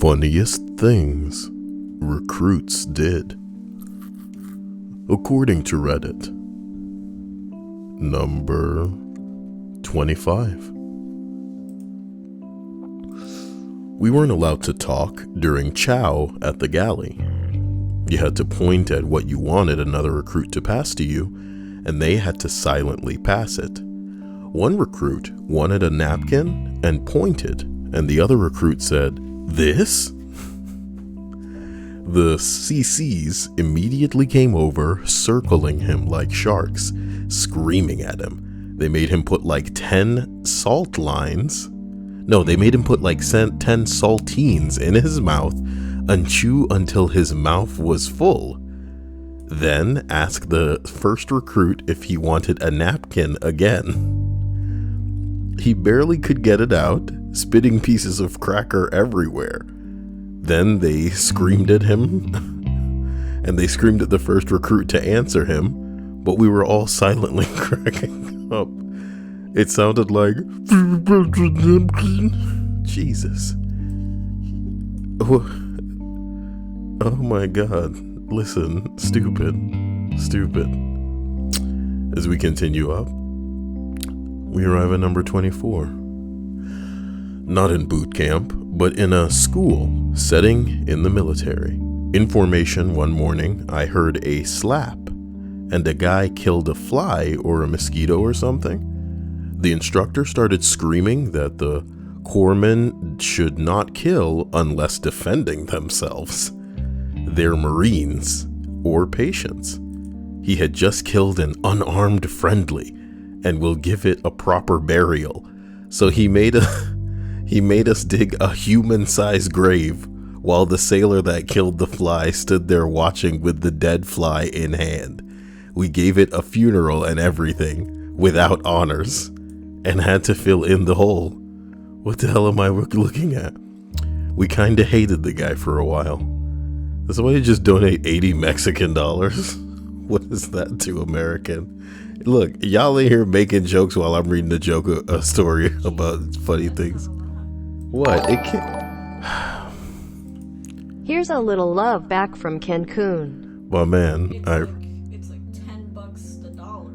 Funniest things recruits did. According to Reddit. Number 25. We weren't allowed to talk during chow at the galley. You had to point at what you wanted another recruit to pass to you, and they had to silently pass it. One recruit wanted a napkin and pointed, and the other recruit said, "This?" The CCs immediately came over, circling him like sharks, screaming at him. They made him put like 10 salt lines. No, they made him put like 10 saltines in his mouth and chew until his mouth was full. Then ask the first recruit if he wanted a napkin again. He barely could get it out, spitting pieces of cracker everywhere. Then they screamed at him, and they screamed at the first recruit to answer him, but we were all silently cracking up. It sounded like, Jesus. Oh my God. Listen, stupid. As we continue up, we arrive at number 24. Not in boot camp, but in a school setting in the military. In formation one morning, I heard a slap, and a guy killed a fly or a mosquito or something. The instructor started screaming that the corpsmen should not kill unless defending themselves. They're Marines or patients. He had just killed an unarmed friendly and will give it a proper burial. So he made us dig a human-sized grave while the sailor that killed the fly stood there watching with the dead fly in hand. We gave it a funeral and everything without honors and had to fill in the hole. What the hell am I looking at? We kinda hated the guy for a while. Did somebody just donate 80 Mexican dollars? What is that to American? Look, y'all in here making jokes while I'm reading a story about funny things. What? It can't. Here's a little love back from Cancun. My man, It's like $10 a dollar.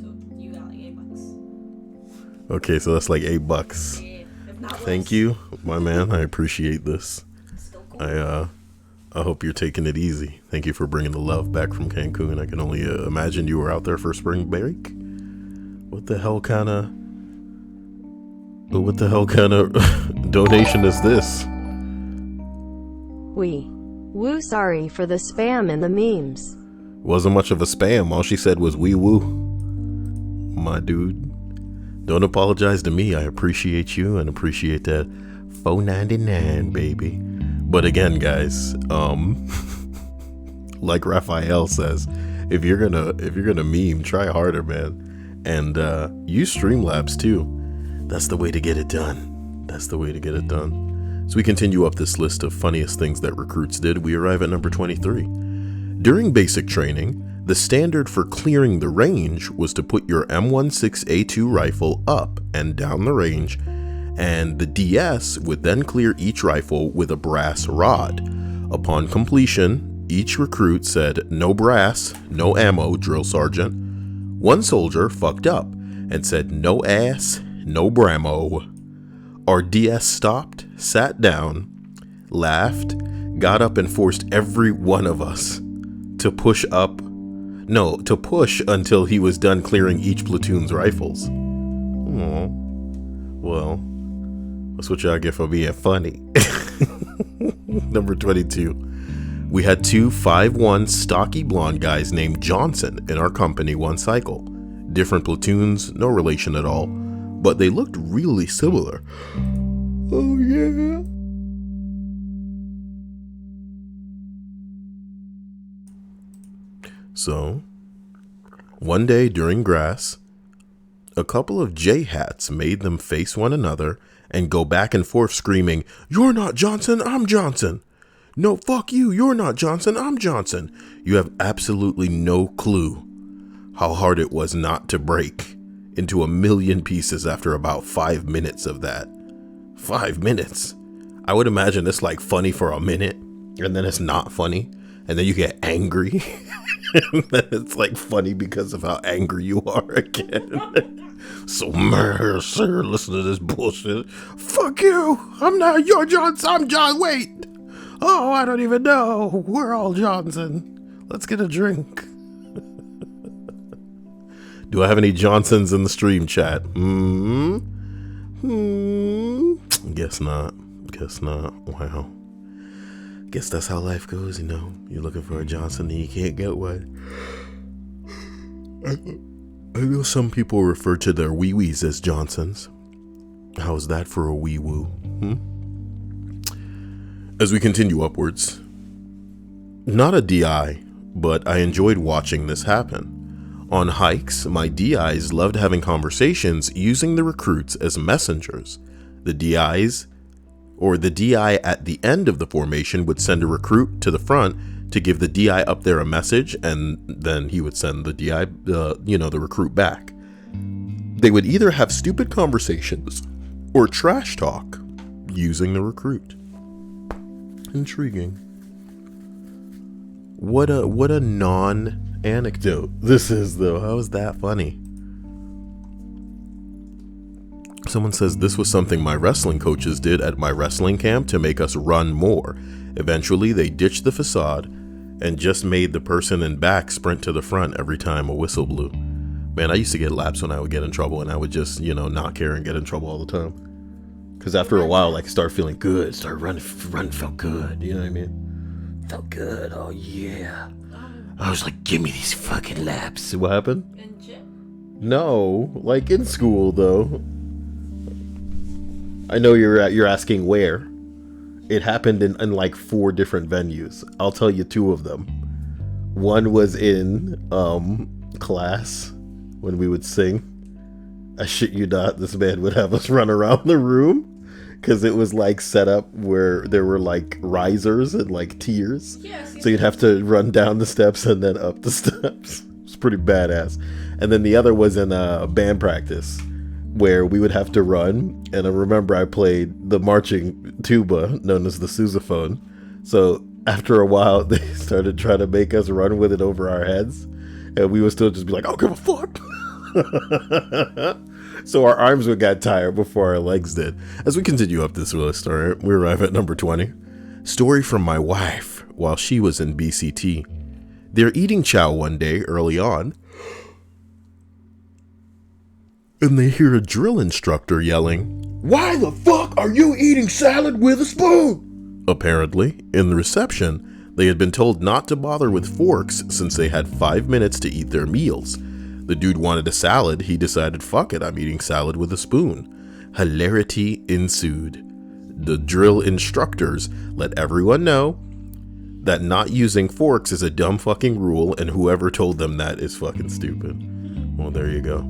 So you got like $8. Okay, so that's like $8. Yeah, if not Thank less. you, my man. I appreciate this. Still cool. I hope you're taking it easy. Thank you for bringing the love back from Cancun. I can only imagine you were out there for spring break. What the hell kind of donation is this? Woo, sorry for the spam and the memes. Wasn't much of a spam. All she said was wee woo. My dude. Don't apologize to me. I appreciate you and appreciate that $4.99, baby. But again, guys, like Raphael says, if you're gonna meme, try harder, man. And use Streamlabs too. That's the way to get it done. So we continue up this list of funniest things that recruits did. We arrive at number 23. During basic training, the standard for clearing the range was to put your M16A2 rifle up and down the range, and the DS would then clear each rifle with a brass rod. Upon completion, each recruit said, "No brass, no ammo, drill sergeant." One soldier fucked up and said, "No ass, no bramo." Our DS stopped, sat down, laughed, got up and forced every one of us to push until he was done clearing each platoon's rifles. Aww. Well, that's what y'all get for being funny. Number 22. We had two 5'1" stocky blonde guys named Johnson in our company one cycle. Different platoons, no relation at all, but they looked really similar. Oh yeah. So, one day during grass, a couple of J-hats made them face one another and go back and forth screaming, "You're not Johnson, I'm Johnson. No, fuck you, you're not Johnson, I'm Johnson." You have absolutely no clue how hard it was not to break into a million pieces after about 5 minutes of that. 5 minutes. I would imagine it's like funny for a minute, and then it's not funny, and then you get angry, and then it's like funny because of how angry you are again. So, sir, listen to this bullshit. Fuck you. I'm not your Johnson. I'm John. Wait. Oh, I don't even know. We're all Johnson. Let's get a drink. Do I have any Johnsons in the stream chat? Guess not. Wow. Guess that's how life goes, you know. You're looking for a Johnson and you can't get one. I know some people refer to their wee-wees as Johnsons. How's that for a wee-woo? As we continue upwards, not a DI, but I enjoyed watching this happen. On hikes, my DIs loved having conversations using the recruits as messengers. The DIs, or the DI at the end of the formation, would send a recruit to the front to give the DI up there a message, and then he would send the DI, the recruit back. They would either have stupid conversations or trash talk using the recruit. Intriguing. What a non-anecdote this is, though. How is that funny? Someone says this was something my wrestling coaches did at my wrestling camp to make us run more. Eventually, they ditched the facade and just made the person in back sprint to the front every time a whistle blew. Man, I used to get laps when I would get in trouble, and I would just, not care and get in trouble all the time. Because after a while, start feeling good, start running felt good, you know what I mean? Felt good, oh yeah. I was like, give me these fucking laps. What happened? In gym? No, like in school though. I know you're asking where. It happened in like 4 different venues. I'll tell you 2 of them. One was in class when we would sing. I shit you not, this man would have us run around the room because it was like set up where there were like risers and like tiers. Yes, so you'd have to run down the steps and then up the steps. It's pretty badass. And then the other was in band practice where we would have to run. And I remember I played the marching tuba known as the sousaphone. So after a while, they started trying to make us run with it over our heads. And we would still just be like, I don't give a fuck. So our arms would get tired before our legs did. As we continue up this list, all right, we arrive at number 20. Story from my wife while she was in BCT. They're eating chow one day early on, and they hear a drill instructor yelling, "Why the fuck are you eating salad with a spoon?" Apparently, in the reception, they had been told not to bother with forks since they had 5 minutes to eat their meals. The dude wanted a salad. He decided, fuck it, I'm eating salad with a spoon. Hilarity ensued. The drill instructors let everyone know that not using forks is a dumb fucking rule, and whoever told them that is fucking stupid. Well, there you go.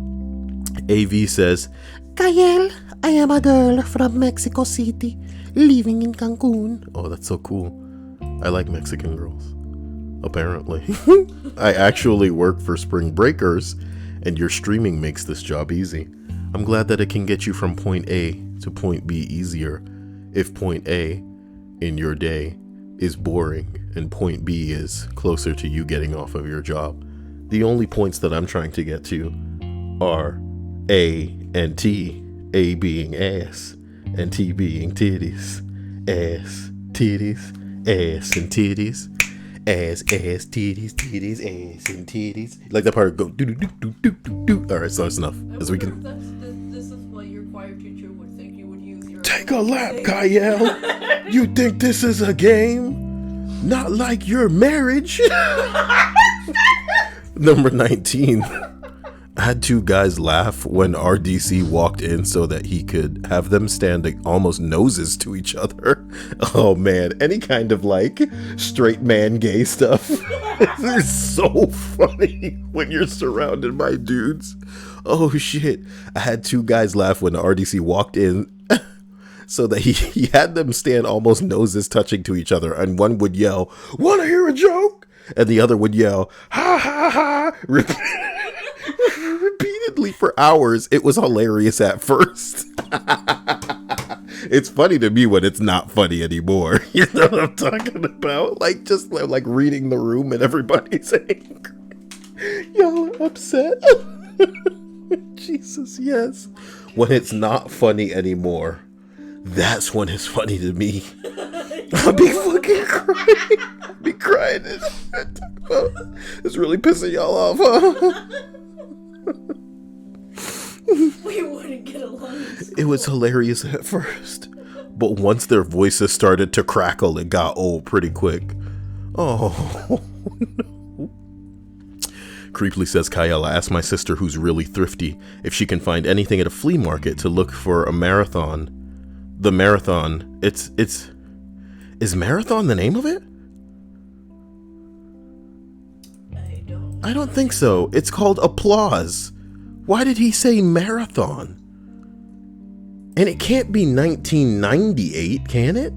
AV says, Cyael, I am a girl from Mexico City, living in Cancun. Oh, that's so cool. I like Mexican girls. Apparently. I actually work for Spring Breakers, and your streaming makes this job easy. I'm glad that it can get you from point A to point B easier if point A in your day is boring and point B is closer to you getting off of your job. The only points that I'm trying to get to are A and T, A being ass and T being titties. Ass, titties, ass and titties. Ass, titties, titties, ass, and titties. Like that part go do do do do do do do. All right, so that's enough. As we can. This is what your choir teacher would think you would use your. Take a lap, Cyael. You think this is a game? Not like your marriage. Number 19. I had 2 guys laugh when RDC walked in so that he could have them standing almost noses to each other. Oh man, any kind of like straight man gay stuff. It's so funny when you're surrounded by dudes. Oh shit. I had 2 guys laugh when the RDC walked in so that he had them stand almost noses touching to each other, and one would yell, "Wanna hear a joke?" And the other would yell, "Ha ha ha." Repeatedly for hours. It was hilarious at first. It's funny to me when it's not funny anymore. You know what I'm talking about? Like, just like reading the room and everybody's angry. Y'all are upset. Jesus, yes. When it's not funny anymore, that's when it's funny to me. I'll be fucking crying. I'll be crying. It's really pissing y'all off, huh? We wouldn't get along in school. It was hilarious at first, but once their voices started to crackle, it got old pretty quick. Oh, no. Creepily says Cyael, I asked my sister, who's really thrifty, if she can find anything at a flea market to look for a marathon. The marathon. Is marathon the name of it? I don't think so. It's called Applause. Why did he say marathon? And it can't be 1998, can it?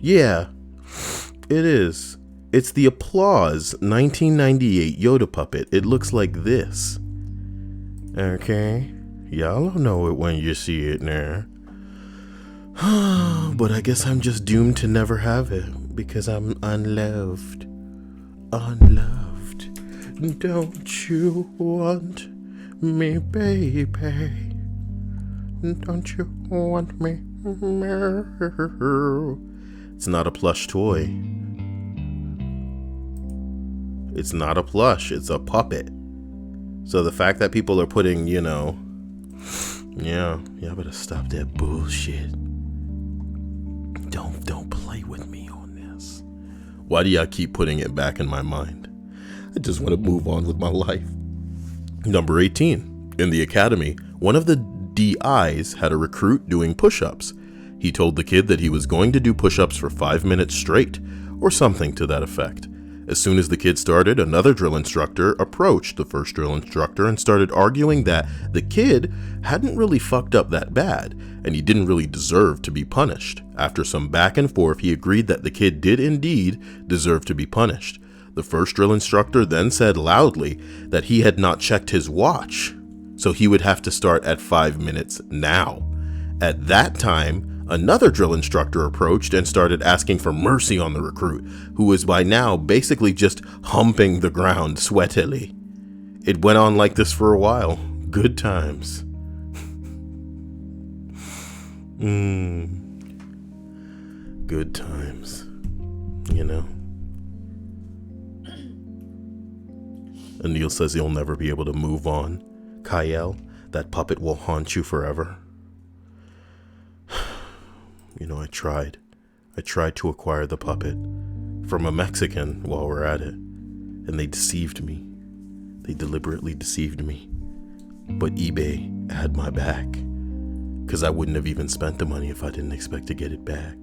Yeah, it is. It's the Applause 1998 Yoda puppet. It looks like this. Okay. Y'all don't know it when you see it now. But I guess I'm just doomed to never have it because I'm unloved. Unloved. Don't you want me, baby? Don't you want me? It's not a plush toy. It's not a plush. It's a puppet. So the fact that people are putting, yeah, better stop that bullshit. Don't play with me on this. Why do y'all keep putting it back in my mind? I just want to move on with my life. Number 18. In the academy, one of the DIs had a recruit doing push-ups. He told the kid that he was going to do push-ups for 5 minutes straight, or something to that effect. As soon as the kid started, another drill instructor approached the first drill instructor and started arguing that the kid hadn't really fucked up that bad, and he didn't really deserve to be punished. After some back and forth, he agreed that the kid did indeed deserve to be punished. The first drill instructor then said loudly that he had not checked his watch, so he would have to start at 5 minutes now. At that time, another drill instructor approached and started asking for mercy on the recruit, who was by now basically just humping the ground sweatily. It went on like this for a while. Good times. Good times. You know? Anil says he'll never be able to move on. Cyael, that puppet will haunt you forever. I tried. I tried to acquire the puppet from a Mexican while we're at it, and they deceived me. They deliberately deceived me. But eBay had my back, because I wouldn't have even spent the money if I didn't expect to get it back.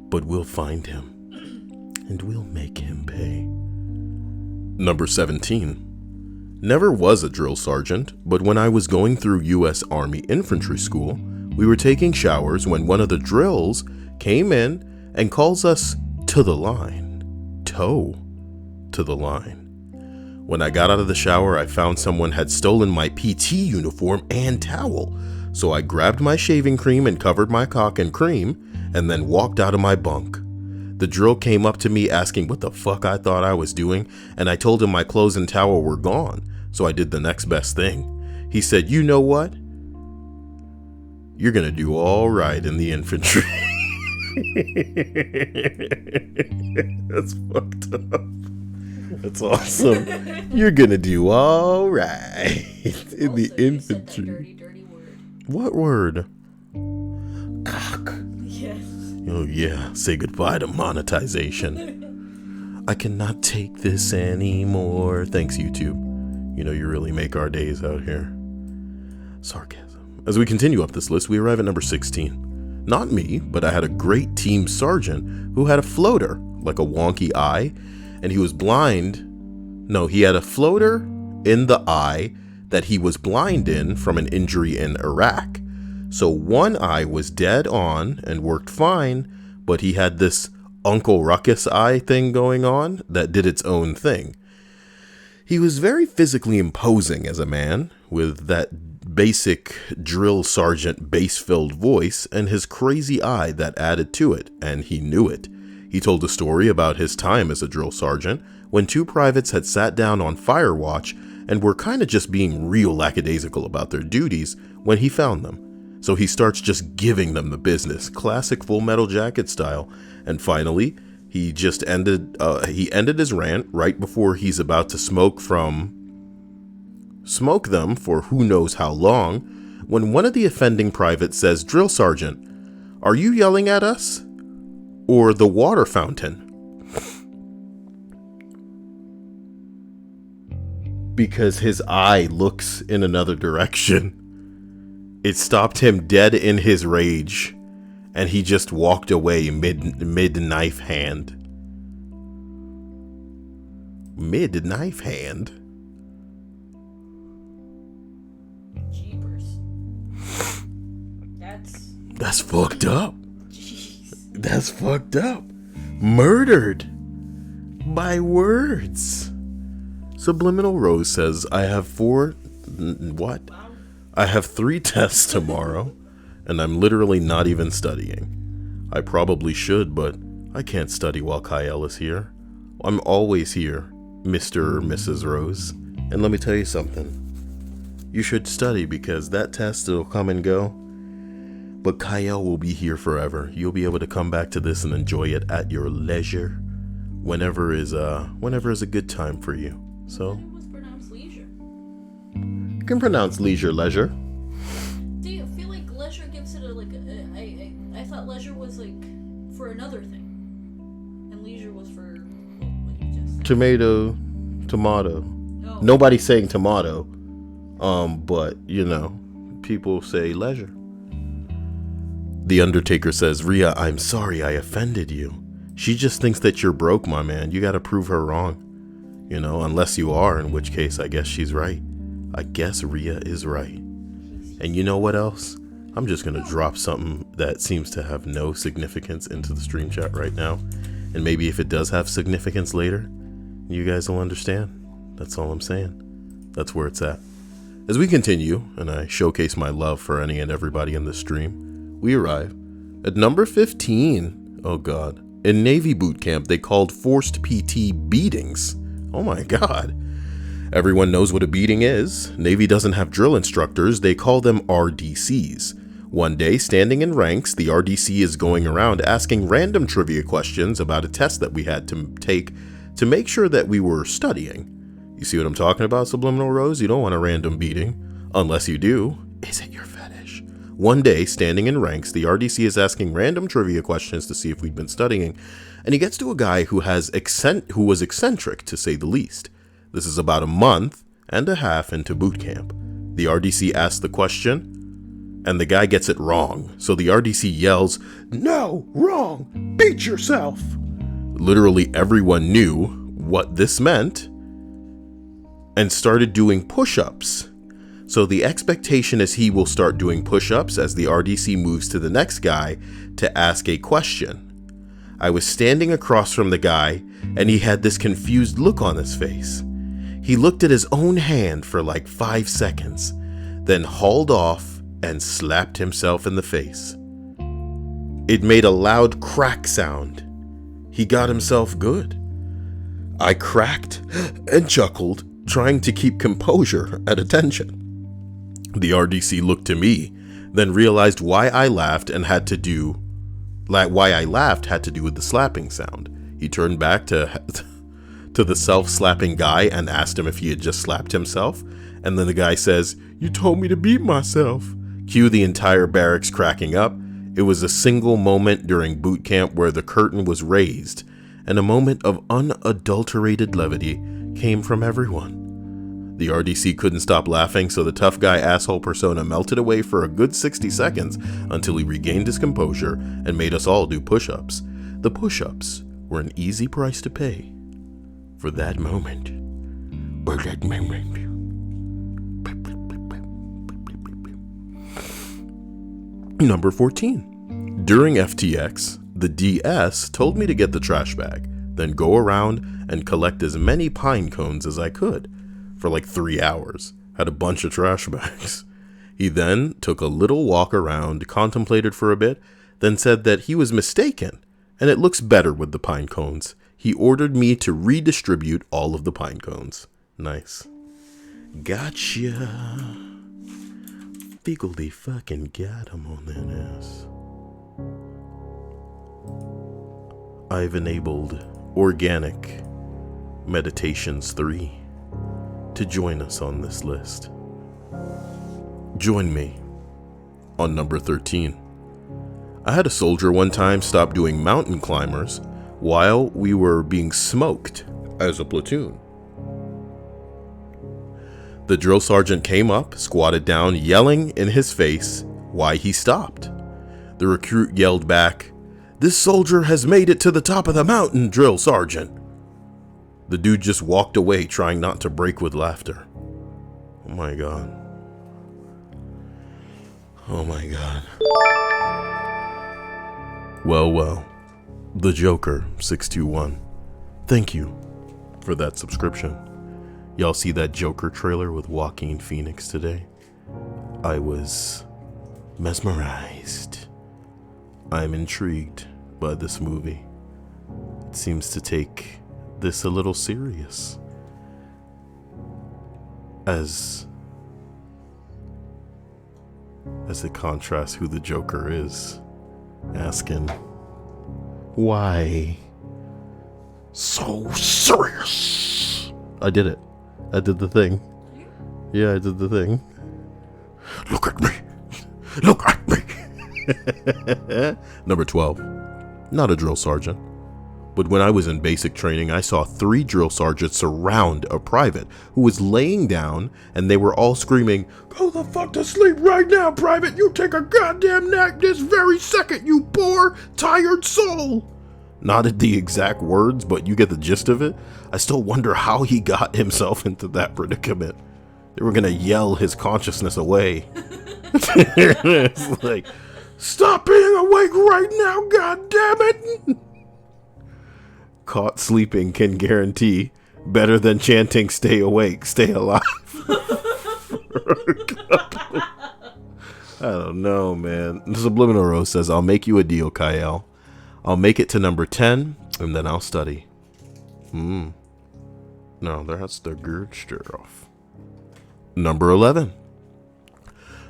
But we'll find him, and we'll make him pay. Number 17. Never was a drill sergeant, but when I was going through U.S. Army Infantry School, we were taking showers when one of the drills came in and calls us to the line. Toe to the line. When I got out of the shower, I found someone had stolen my PT uniform and towel. So I grabbed my shaving cream and covered my cock in cream and then walked out of my bunk. The drill came up to me asking what the fuck I thought I was doing, and I told him my clothes and towel were gone, so I did the next best thing. He said, "You know what? You're gonna do all right in the infantry." That's fucked up. That's awesome. You're gonna do all right in the infantry. Dirty word. What word? Cock. Yes. Oh yeah, say goodbye to monetization. I cannot take this anymore. Thanks, YouTube. You really make our days out here. Sarcasm. As we continue up this list, we arrive at number 16. Not me, but I had a great team sergeant who had a floater, like a wonky eye, and he was blind. No, he had a floater in the eye that he was blind in from an injury in Iraq. So one eye was dead on and worked fine, but he had this Uncle Ruckus eye thing going on that did its own thing. He was very physically imposing as a man, with that basic drill sergeant bass-filled voice and his crazy eye that added to it, and he knew it. He told a story about his time as a drill sergeant when two privates had sat down on fire watch and were kind of just being real lackadaisical about their duties when he found them. So he starts just giving them the business, classic Full Metal Jacket style. And finally, he just ended his rant right before he's about to smoke them for who knows how long, when one of the offending privates says, "Drill Sergeant, are you yelling at us? Or the water fountain?" Because his eye looks in another direction. It stopped him dead in his rage, and he just walked away mid-knife hand. Mid-knife hand? Jeepers. That's fucked up. Jeez. That's fucked up. Murdered by words. Subliminal Rose says, I have 3 tests tomorrow, and I'm literally not even studying. I probably should, but I can't study while Cyael is here. I'm always here, Mr. or Mrs. Rose. And let me tell you something. You should study, because that test will come and go, but Cyael will be here forever. You'll be able to come back to this and enjoy it at your leisure, whenever is a good time for you. So It was pronounced leisure. you can pronounce leisure. Do you feel like leisure gives it I thought leisure was like for another thing, and leisure was for what you just said. Tomato. No. Nobody's saying tomato, but people say leisure. The Undertaker says, Rhea, I'm sorry I offended you. She just thinks that you're broke, my man. You gotta prove her wrong. Unless you are, in which case I guess she's right. I guess Rhea is right. And you know what else? I'm just gonna drop something that seems to have no significance into the stream chat right now. And maybe if it does have significance later, you guys will understand. That's all I'm saying. That's where it's at. As we continue, and I showcase my love for any and everybody in this stream, we arrive at number 15. Oh God. In Navy boot camp, they called forced PT beatings. Oh my God. Everyone knows what a beating is. Navy doesn't have drill instructors. They call them RDCs. One day, standing in ranks, the RDC is going around asking random trivia questions about a test that we had to take to make sure that we were studying. You see what I'm talking about, Subliminal Rose? You don't want a random beating. Unless you do. Is it your fetish? One day, standing in ranks, the RDC is asking random trivia questions to see if we'd been studying, and he gets to a guy who was eccentric, to say the least. This is about a month and a half into boot camp. The RDC asks the question, and the guy gets it wrong. So the RDC yells, "No, wrong, beat yourself." Literally everyone knew what this meant and started doing push-ups. So the expectation is he will start doing push-ups as the RDC moves to the next guy to ask a question. I was standing across from the guy, and he had this confused look on his face. He looked at his own hand for like 5 seconds, then hauled off and slapped himself in the face. It made a loud crack sound. He got himself good. I cracked and chuckled, trying to keep composure at attention. The RDC looked to me, then realized why I laughed had to do with the slapping sound. He turned back to the self-slapping guy and asked him if he had just slapped himself. And then the guy says, "You told me to beat myself." Cue the entire barracks cracking up. It was a single moment during boot camp where the curtain was raised, and a moment of unadulterated levity came from everyone. The RDC couldn't stop laughing, so the tough guy asshole persona melted away for a good 60 seconds until he regained his composure and made us all do push-ups. The push-ups were an easy price to pay for that moment. Number 14. During FTX, the DS told me to get the trash bag, then go around and collect as many pine cones as I could. For like 3 hours. Had a bunch of trash bags. He then took a little walk around, contemplated for a bit, then said that he was mistaken, and it looks better with the pine cones. He ordered me to redistribute all of the pine cones. Nice. Gotcha. Figgledy fucking got him on that ass. I've enabled Organic Meditations 3 to join us on this list. Join me on number 13. I had a soldier one time stop doing mountain climbers while we were being smoked as a platoon. The drill sergeant came up, squatted down, yelling in his face why he stopped. The recruit yelled back, "This soldier has made it to the top of the mountain, drill sergeant." The dude just walked away, trying not to break with laughter. Oh my god. Oh my god. Well, the Joker 621. Thank you for that subscription. Y'all see that Joker trailer with Joaquin Phoenix today? I was mesmerized. I'm intrigued by this movie. It seems to take this a little serious. As it contrasts who the Joker is, asking, why so serious? I did it. I did the thing. Yeah, I did the thing. Look at me. Look at me. Number 12. Not a drill sergeant. But when I was in basic training, I saw 3 drill sergeants surround a private who was laying down, and they were all screaming, "Go the fuck to sleep right now, private! You take a goddamn nap this very second, you poor, tired soul!" Not at the exact words, but you get the gist of it. I still wonder how he got himself into that predicament. They were gonna yell his consciousness away. It's like, stop being awake right now, goddammit! Caught sleeping can guarantee better than chanting "stay awake, stay alive." I don't know, man. Subliminal Rose says, "I'll make you a deal, Cyael. I'll make it to number 10, and then I'll study." No, that's the good stuff. Number 11.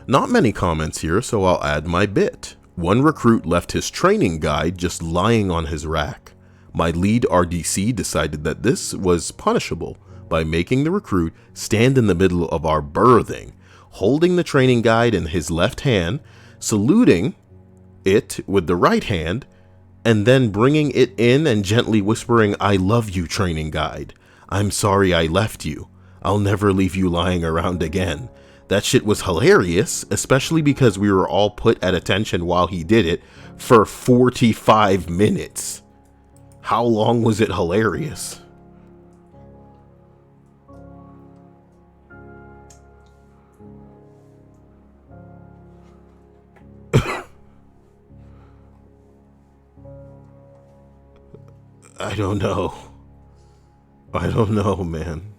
Not many comments here, so I'll add my bit. One recruit left his training guide just lying on his rack. My lead RDC decided that this was punishable by making the recruit stand in the middle of our berthing, holding the training guide in his left hand, saluting it with the right hand, and then bringing it in and gently whispering, "I love you, training guide. I'm sorry I left you. I'll never leave you lying around again." That shit was hilarious, especially because we were all put at attention while he did it for 45 minutes. How long was it hilarious? I don't know, man.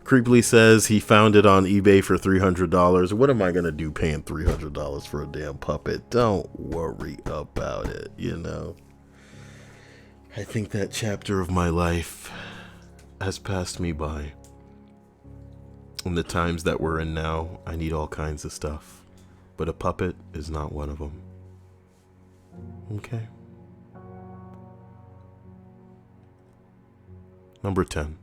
Creepily says he found it on eBay for $300. What am I gonna do paying $300 for a damn puppet? Don't worry about it, you know. I think that chapter of my life has passed me by. In the times that we're in now, I need all kinds of stuff. But a puppet is not one of them. Okay. Number 10.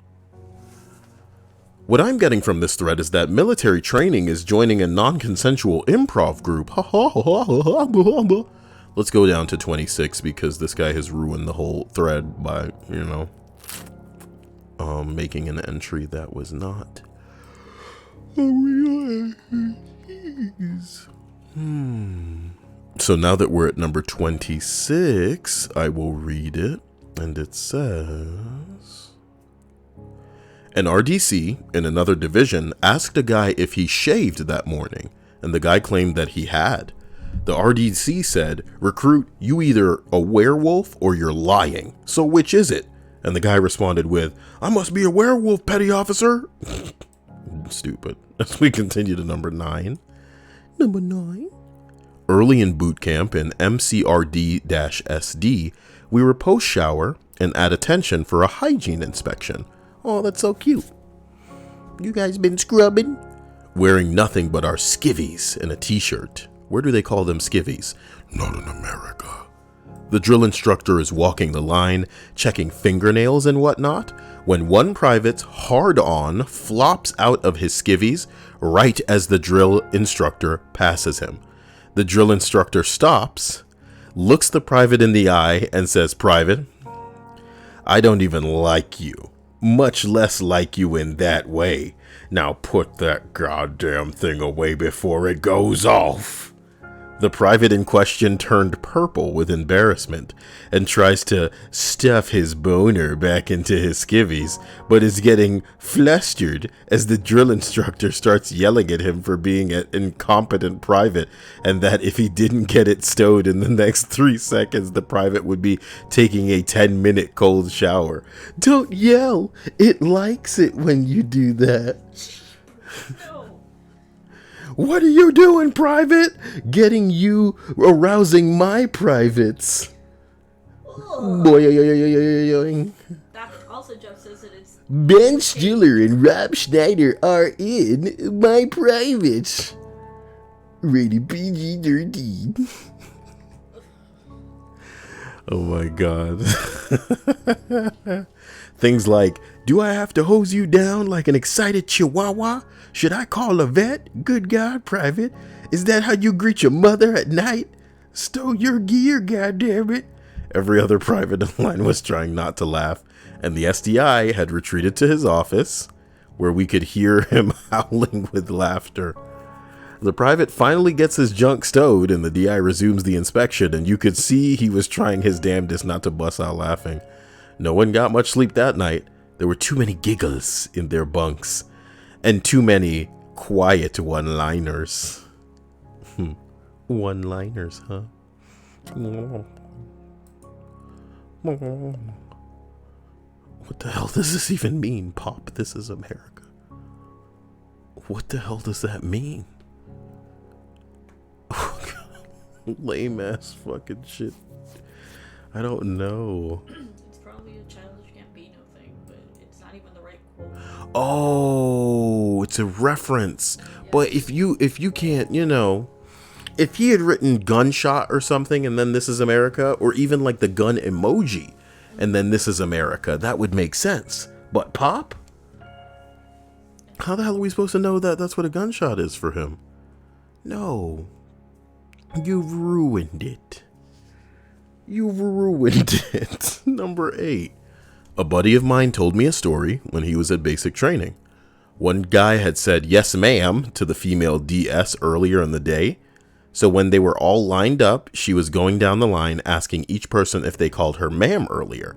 What I'm getting from this thread is that military training is joining a non-consensual improv group. Let's go down to 26 because this guy has ruined the whole thread by, making an entry that was not a real. So now that we're at number 26, I will read it, and it says, an RDC in another division asked a guy if he shaved that morning, and the guy claimed that he had. The RDC said, "Recruit, you either a werewolf or you're lying. So which is it?" And the guy responded with, "I must be a werewolf, petty officer." Stupid. As we continue to number 9. Number 9. Early in boot camp in MCRD-SD, we were post-shower and at attention for a hygiene inspection. Oh, that's so cute. You guys been scrubbing? Wearing nothing but our skivvies and a t-shirt. Where do they call them skivvies? Not in America. The drill instructor is walking the line, checking fingernails and whatnot, when one private's hard-on flops out of his skivvies right as the drill instructor passes him. The drill instructor stops, looks the private in the eye, and says, "Private, I don't even like you, much less like you in that way. Now put that goddamn thing away before it goes off." The private in question turned purple with embarrassment and tries to stuff his boner back into his skivvies, but is getting flustered as the drill instructor starts yelling at him for being an incompetent private, and that if he didn't get it stowed in the next 3 seconds, the private would be taking a 10-minute cold shower. Don't yell. It likes it when you do that. No. What are you doing, private? Getting you arousing my privates. Boing. That also Jeff says that it's Ben Stiller and Rob Schneider are in my privates. Rated PG-13. Oh my god. Things like, do I have to hose you down like an excited chihuahua? Should I call a vet? Good God, private. Is that how you greet your mother at night? Stow your gear, goddammit. Every other private in line was trying not to laugh, and the SDI had retreated to his office, where we could hear him howling with laughter. The private finally gets his junk stowed, and the DI resumes the inspection, and you could see he was trying his damnedest not to bust out laughing. No one got much sleep that night. There were too many giggles in their bunks, and too many quiet one-liners. One-liners, huh? What the hell does this even mean, Pop? This is America. What the hell does that mean? Lame ass fucking shit. I don't know. It's probably a Childish Gambino thing, but it's not even the right quote. Oh, it's a reference. Yeah. But if you can't, if he had written gunshot or something and then this is America, or even like the gun emoji and then this is America, that would make sense. But Pop? How the hell are we supposed to know that that's what a gunshot is for him? No. You've ruined it. You've ruined it. Number 8. A buddy of mine told me a story when he was at basic training. One guy had said yes ma'am to the female DS earlier in the day. So when they were all lined up, she was going down the line asking each person if they called her ma'am earlier.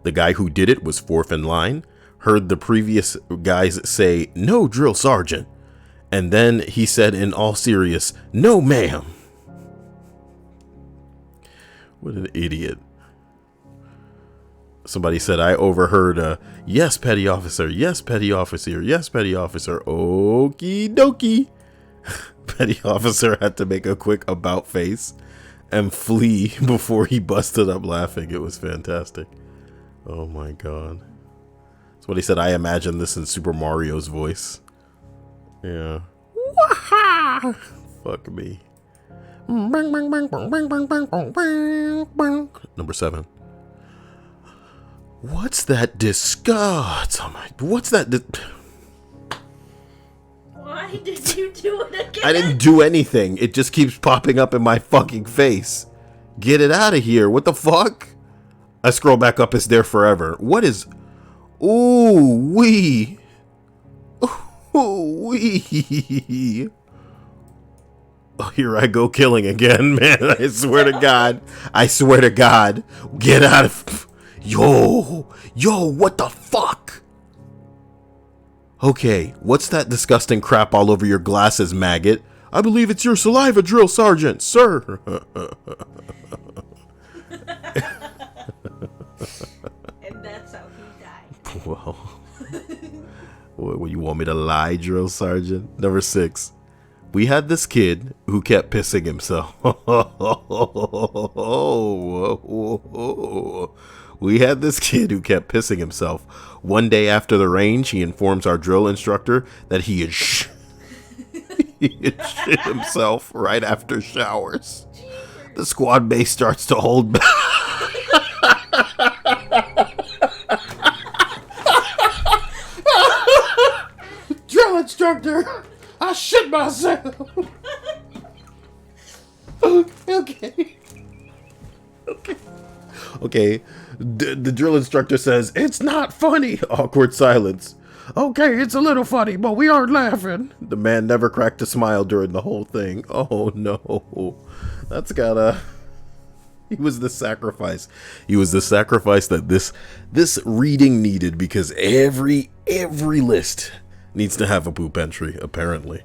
The guy who did it was fourth in line, heard the previous guys say, "No, drill sergeant." And then he said in all serious, "No ma'am." What an idiot. Somebody said, I overheard yes, petty officer, yes, petty officer, yes, petty officer, okie dokie. Petty officer had to make a quick about face and flee before he busted up laughing. It was fantastic. Oh my god. Somebody said, I imagine this in Super Mario's voice. Yeah. Wah-ha! Fuck me. Number 7. What's that disgust? What's that? Why did you do it again? I didn't do anything. It just keeps popping up in my fucking face. Get it out of here. What the fuck? I scroll back up. It's there forever. What is? Ooh wee. Ooh wee. Oh, here I go killing again, man. I swear to God. I swear to God. Get out of... Yo, what the fuck? Okay, what's that disgusting crap all over your glasses, maggot? I believe it's your saliva, drill sergeant, sir. And that's how he died. Well, what, you want me to lie, drill sergeant? Number 6. We had this kid who kept pissing himself. We had this kid who kept pissing himself. One day after the range, he informs our drill instructor that he had shit himself right after showers. The squad base starts to hold back. Drill instructor, I shit myself. Okay. The drill instructor says, it's not funny. Awkward silence. Okay, it's a little funny, but we aren't laughing. The man never cracked a smile during the whole thing. Oh no. That's gotta... He was the sacrifice. He was the sacrifice that this reading needed, because every list needs to have a poop entry, apparently.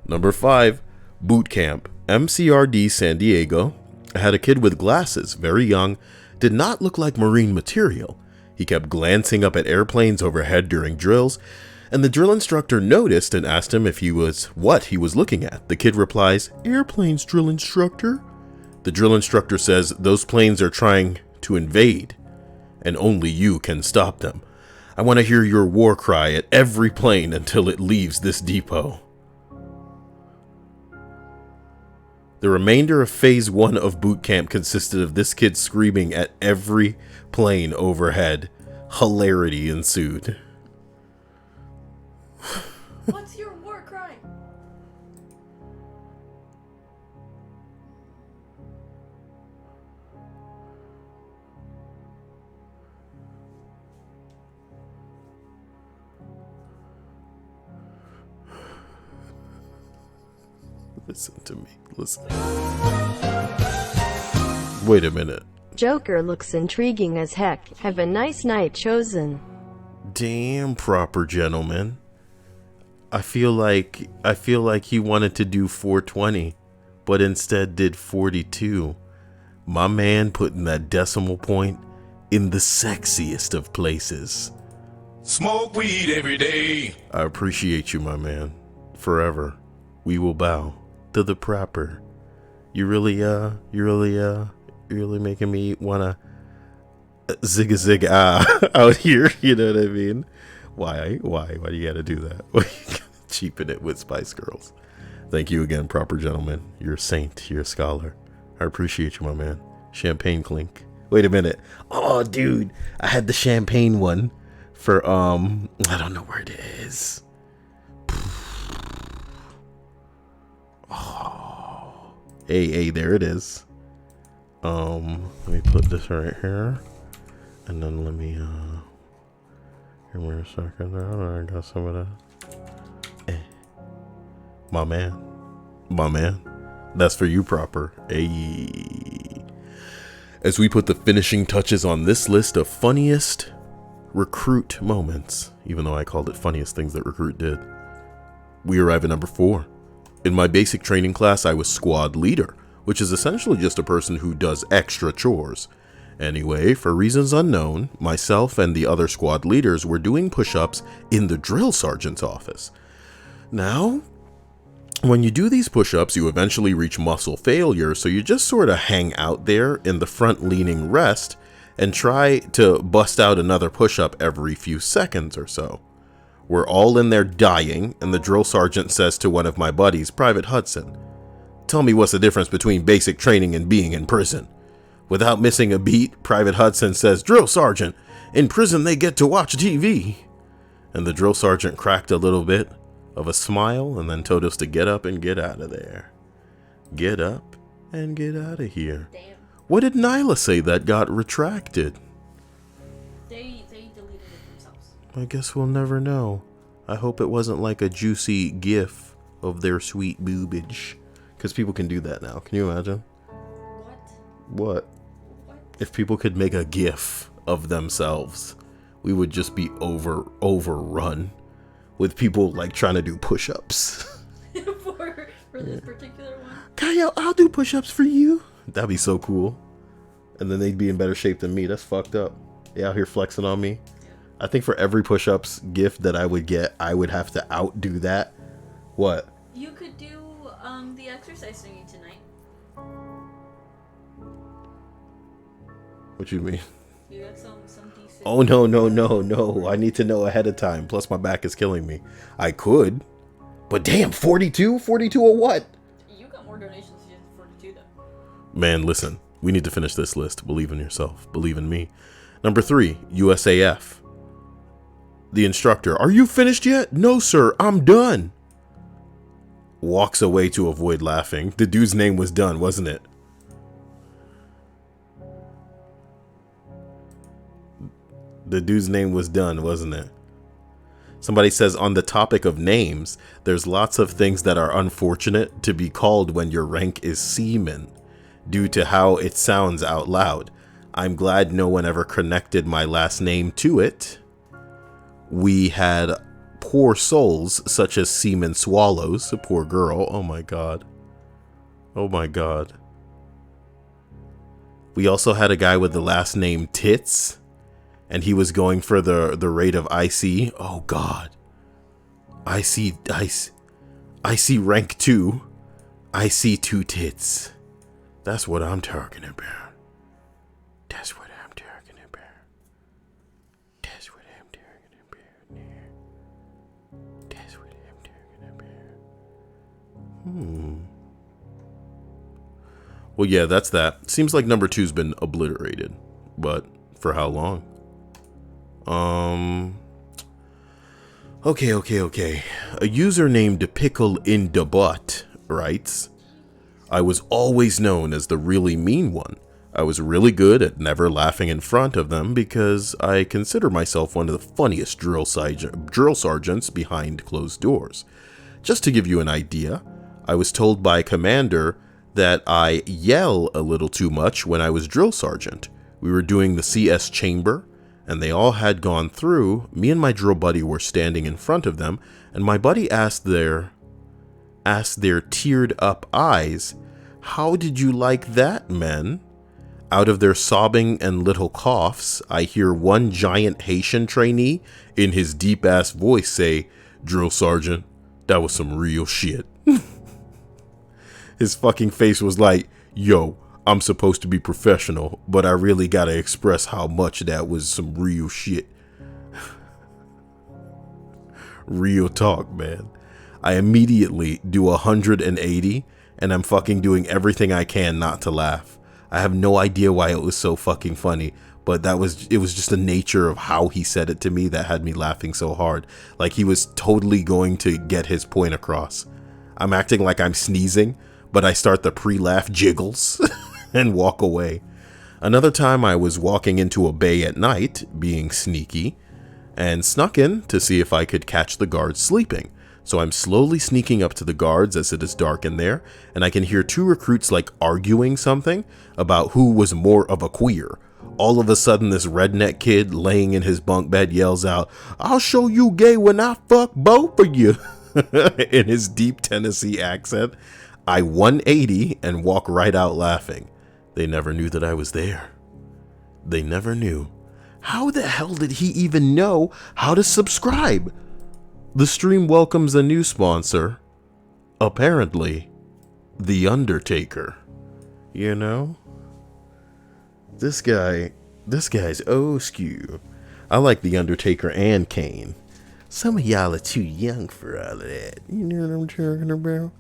Number 5, boot camp. MCRD San Diego. I had a kid with glasses, very young, did not look like marine material. He kept glancing up at airplanes overhead during drills, and the drill instructor noticed and asked him if he was what he was looking at. The kid replies, airplanes, drill instructor. The drill instructor says those planes are trying to invade, and only you can stop them. I want to hear your war cry at every plane until it leaves this depot. The remainder of phase 1 of boot camp consisted of this kid screaming at every plane overhead. Hilarity ensued. What's your war cry? Listen to me. Listen. Wait a minute. Joker looks intriguing as heck. Have a nice night, Chosen. Damn, proper gentleman. I feel like he wanted to do 420, but instead did 42. My man putting that decimal point in the sexiest of places. Smoke weed every day. I appreciate you, my man. Forever. We will bow to the proper. You're really making me wanna zig out here. You know what I mean? Why do you gotta do that? Why you gotta cheapen it with Spice Girls? Thank you again, proper gentleman. You're a saint. You're a scholar. I appreciate you, my man. Champagne clink. Wait a minute. Oh, dude, I had the champagne one for I don't know where it is. Oh, hey, there it is. Let me put this right here, and then let me give me a second. I got some of that. My man, that's for you, proper. Hey, as we put the finishing touches on this list of funniest recruit moments, even though I called it funniest things that recruit did, we arrive at number 4. In my basic training class, I was squad leader, which is essentially just a person who does extra chores. Anyway, for reasons unknown, myself and the other squad leaders were doing push-ups in the drill sergeant's office. Now, when you do these push-ups, you eventually reach muscle failure, so you just sort of hang out there in the front leaning rest and try to bust out another push-up every few seconds or so. We're all in there dying, and the drill sergeant says to one of my buddies, Private Hudson, tell me what's the difference between basic training and being in prison. Without missing a beat, Private Hudson says, Drill Sergeant, in prison they get to watch TV. And the drill sergeant cracked a little bit of a smile and then told us to get up and get out of there. Get up and get out of here. Damn. What did Nyla say that got retracted? They deleted it themselves. I guess we'll never know. I hope it wasn't like a juicy gif of their sweet boobage. Because people can do that now. Can you imagine? What? If people could make a gif of themselves, we would just be overrun with people like trying to do push-ups. for this particular one? Cyael, I'll do push-ups for you. That'd be so cool. And then they'd be in better shape than me. That's fucked up. They out here flexing on me. Yeah. I think for every push-ups gift that I would get, I would have to outdo that. What? You could do the exercise thingy tonight. What you mean? You got some decent. Oh, no. I need to know ahead of time. Plus, my back is killing me. I could. But damn, 42? 42 or what? You got more donations than 42, though. Man, listen. We need to finish this list. Believe in yourself. Believe in me. Number 3, USAF. The instructor. Are you finished yet? No, sir. I'm done. Walks away to avoid laughing. The dude's name was Dunn, wasn't it? The dude's name was Dunn, wasn't it? Somebody says, on the topic of names, there's lots of things that are unfortunate to be called when your rank is seaman, due to how it sounds out loud. I'm glad no one ever connected my last name to it. We had poor souls, such as Seaman Swallows, a poor girl. Oh my god. Oh my god. We also had a guy with the last name Tits, and he was going for the rate of IC. Oh god. IC rank 2. IC 2 tits. That's what I'm talking about. That's what I'm talking about. That's what I'm talking about. That's what I'm talking about. Well, yeah, that's that. Seems like number 2's been obliterated. But for how long? Okay. A user named Pickle in the Butt writes, I was always known as the really mean one. I was really good at never laughing in front of them because I consider myself one of the funniest drill sergeants behind closed doors. Just to give you an idea, I was told by Commander that I yell a little too much when I was drill sergeant. We were doing the CS chamber, and they all had gone through. Me and my drill buddy were standing in front of them, and my buddy asked their teared up eyes, how did you like that, men? Out of their sobbing and little coughs, I hear one giant Haitian trainee in his deep ass voice say, drill sergeant, that was some real shit. His fucking face was like, yo, I'm supposed to be professional, but I really gotta express how much that was some real shit. Real talk, man. I immediately do 180, and I'm fucking doing everything I can not to laugh. I have no idea why it was so fucking funny, but it was just the nature of how he said it to me that had me laughing so hard. Like he was totally going to get his point across. I'm acting like I'm sneezing, but I start the pre-laugh jiggles and walk away. Another time I was walking into a bay at night, being sneaky, and snuck in to see if I could catch the guards sleeping. So I'm slowly sneaking up to the guards as it is dark in there, and I can hear 2 recruits like arguing something about who was more of a queer. All of a sudden, this redneck kid laying in his bunk bed yells out, I'll show you gay when I fuck both of you, in his deep Tennessee accent. I 180 and walk right out laughing. They never knew that I was there. They never knew. How the hell did he even know how to subscribe? The stream welcomes a new sponsor. Apparently, The Undertaker. You know? This guy's skew. I like The Undertaker and Kane. Some of y'all are too young for all of that. You know what I'm talking about?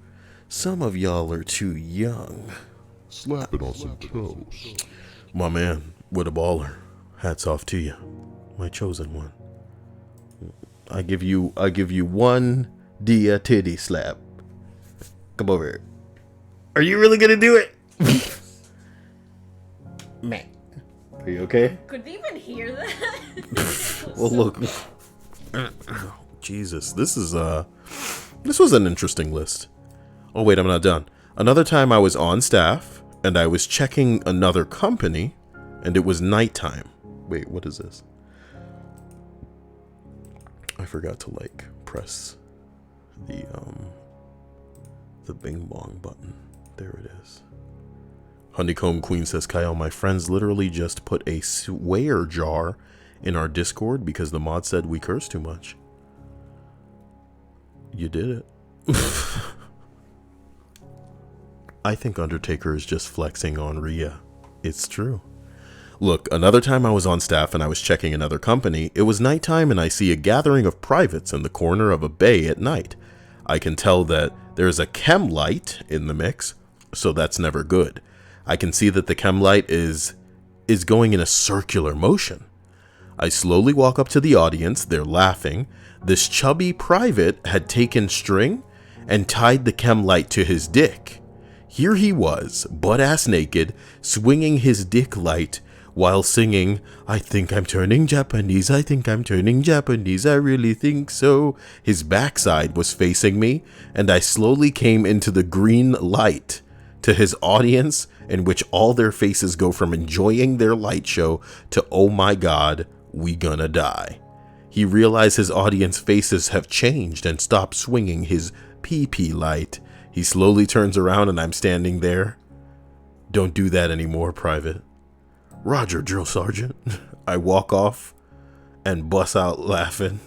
Some of y'all are too young. Slap it on some toes. My man, what a baller. Hats off to you. My chosen one. I give you one dia titty slap. Come over here. Are you really gonna do it? Man. Are you okay? Could they even hear that? Well, look. Jesus, this was an interesting list. Oh wait, I'm not done. Another time I was on staff and I was checking another company and it was nighttime. Wait, what is this? I forgot to like press the bing bong button. There it is. Honeycomb Queen says, Cyael, my friends literally just put a swear jar in our Discord because the mod said we curse too much. You did it. I think Undertaker is just flexing on Rhea. It's true. Look, another time I was on staff and I was checking another company, it was nighttime and I see a gathering of privates in the corner of a bay at night. I can tell that there's a chem light in the mix, so that's never good. I can see that the chem light is going in a circular motion. I slowly walk up to the audience, they're laughing. This chubby private had taken string and tied the chem light to his dick. Here he was, butt-ass naked, swinging his dick light while singing, I think I'm turning Japanese, I think I'm turning Japanese, I really think so. His backside was facing me, and I slowly came into the green light to his audience, in which all their faces go from enjoying their light show to, oh my god, we gonna die. He realized his audience faces have changed and stopped swinging his PP light. He slowly turns around and I'm standing there. Don't do that anymore, Private. Roger, Drill Sergeant. I walk off and bust out laughing.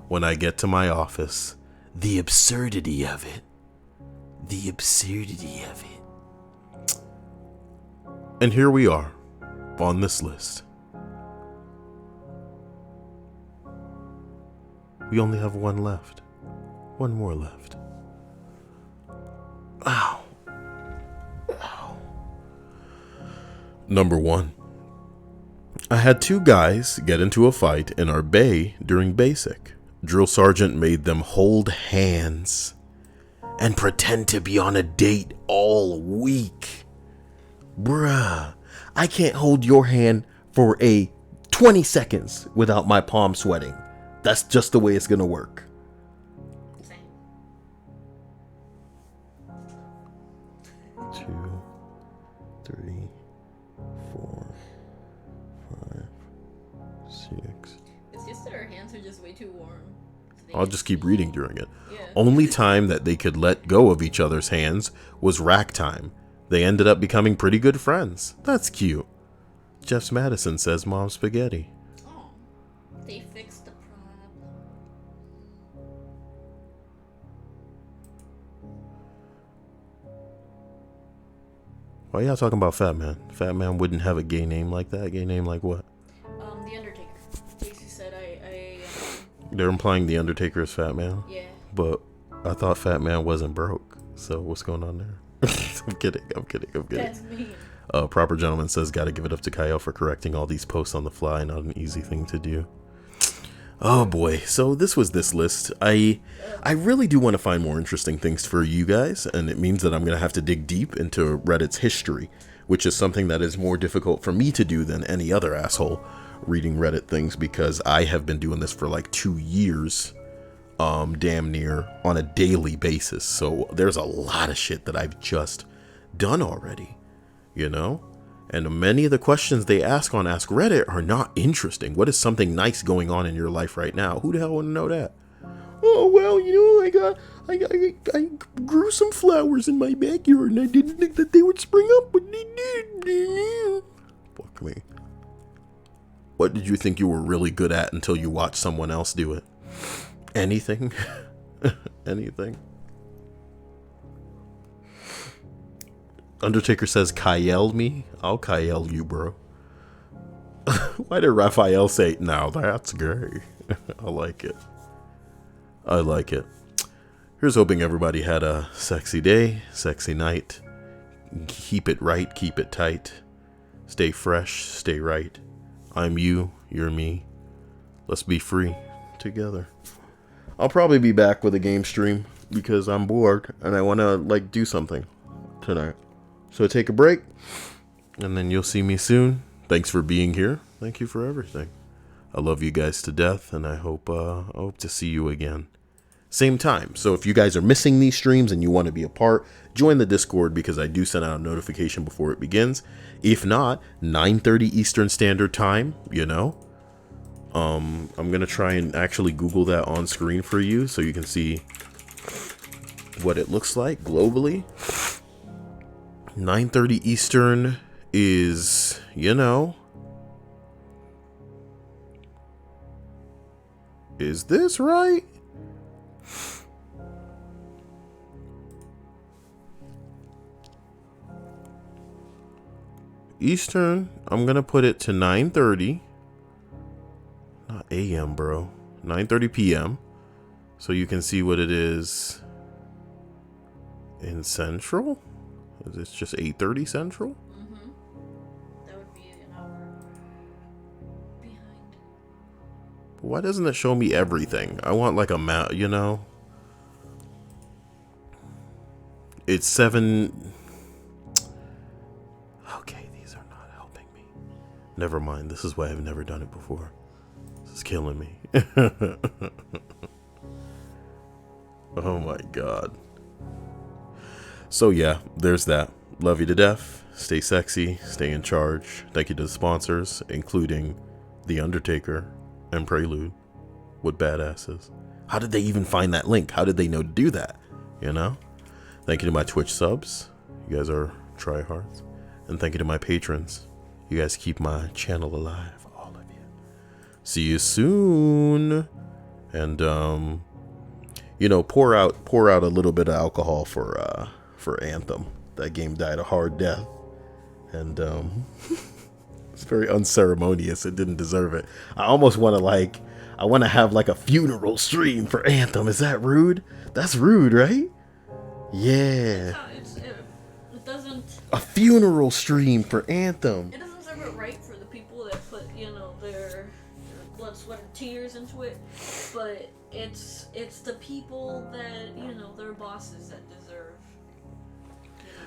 When I get to my office, the absurdity of it. The absurdity of it. And here we are, on this list. We only have one left. One more left. Ow. Ow. Number 1. I had 2 guys get into a fight in our bay during basic. Drill Sergeant made them hold hands and pretend to be on a date all week. Bruh, I can't hold your hand for 20 seconds without my palm sweating. That's just the way it's gonna work. Same. 2, 3, 4, 5, 6. It's just that our hands are just way too warm. I'll just keep reading during it. Yeah. Only time that they could let go of each other's hands was rack time. They ended up becoming pretty good friends. That's cute. Jeff's Madison says Mom Spaghetti. Oh, they fixed the problem. Why y'all talking about Fat Man? Fat Man wouldn't have a gay name like that. Gay name like what? The Undertaker. Casey said They're implying the Undertaker is Fat Man. yeah. But I thought Fat Man wasn't broke. So what's going on there? I'm kidding. That's mean. Proper Gentleman says, gotta give it up to Cyael for correcting all these posts on the fly. Not an easy thing to do. Oh boy. So this was this list. I really do want to find more interesting things for you guys. And it means that I'm going to have to dig deep into Reddit's history, which is something that is more difficult for me to do than any other asshole reading Reddit things, because I have been doing this for like 2 years, damn near on a daily basis. So there's a lot of shit that I've just done already, you know? And many of the questions they ask on Ask Reddit are not interesting. What is something nice going on in your life right now? Who the hell want to know that? Oh, well, you know, I grew some flowers in my backyard and I didn't think that they would spring up, but they did. Fuck me. What did you think you were really good at until you watched someone else do it? Anything? Anything? Undertaker says, Cyael me? I'll Cyael you, bro. Why did Raphael say, now that's gay? I like it. I like it. Here's hoping everybody had a sexy day, sexy night. Keep it right, keep it tight. Stay fresh, stay right. I'm you, you're me. Let's be free together. I'll probably be back with a game stream because I'm bored and I want to do something tonight. So take a break, and then you'll see me soon. Thanks for being here. Thank you for everything. I love you guys to death, and I hope to see you again. Same time. So if you guys are missing these streams and you want to be a part, join the Discord because I do send out a notification before it begins. If not, 9:30 Eastern Standard Time, you know. I'm going to try and actually Google that on screen for you so you can see what it looks like globally. 9:30 Eastern is, you know, is this right? Eastern, I'm gonna put it to 9:30. Not AM, bro. 9:30 p.m. So you can see what it is in Central. Is it just 8:30 Central? That would be an hour behind. Why doesn't it show me everything? I want like a map, you know? It's 7. Okay, these are not helping me. Never mind. This is why I've never done it before. This is killing me. Oh my god. So yeah, there's that. Love you to death. Stay sexy. Stay in charge. Thank you to the sponsors, including The Undertaker and Prelude. What badasses. How did they even find that link? How did they know to do that? You know? Thank you to my Twitch subs. You guys are tryhards. And thank you to my patrons. You guys keep my channel alive. All of you. See you soon. And you know, pour out a little bit of alcohol for Anthem. That game died a hard death. And it's very unceremonious. It didn't deserve it. I almost want to have like a funeral stream for Anthem. Is that rude? That's rude, right? Yeah. It doesn't. A funeral stream for Anthem. It doesn't serve it right for the people that put, their blood, sweat, and tears into it. But it's the people that, their bosses that deserve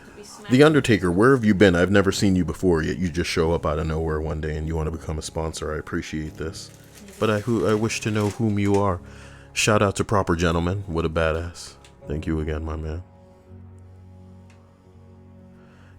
to be smacked. The Undertaker, where have you been? I've never seen you before, yet you just show up out of nowhere one day and you want to become a sponsor. I appreciate this. But I wish to know whom you are. Shout out to Proper Gentleman. What a badass. Thank you again, my man.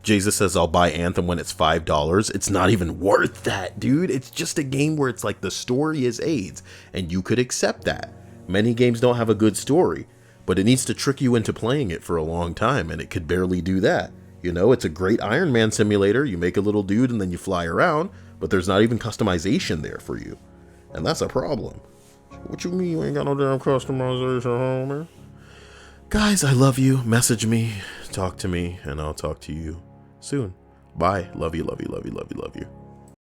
Jesus says, I'll buy Anthem when it's $5. It's not even worth that, dude. It's just a game where it's like the story is AIDS, and you could accept that. Many games don't have a good story, but it needs to trick you into playing it for a long time, and it could barely do that. You know, it's a great Iron Man simulator. You make a little dude and then you fly around, but there's not even customization there for you. And that's a problem. What you mean you ain't got no damn customization, homie? Guys, I love you. Message me, talk to me, and I'll talk to you soon. Bye. Love you, love you, love you, love you, love you.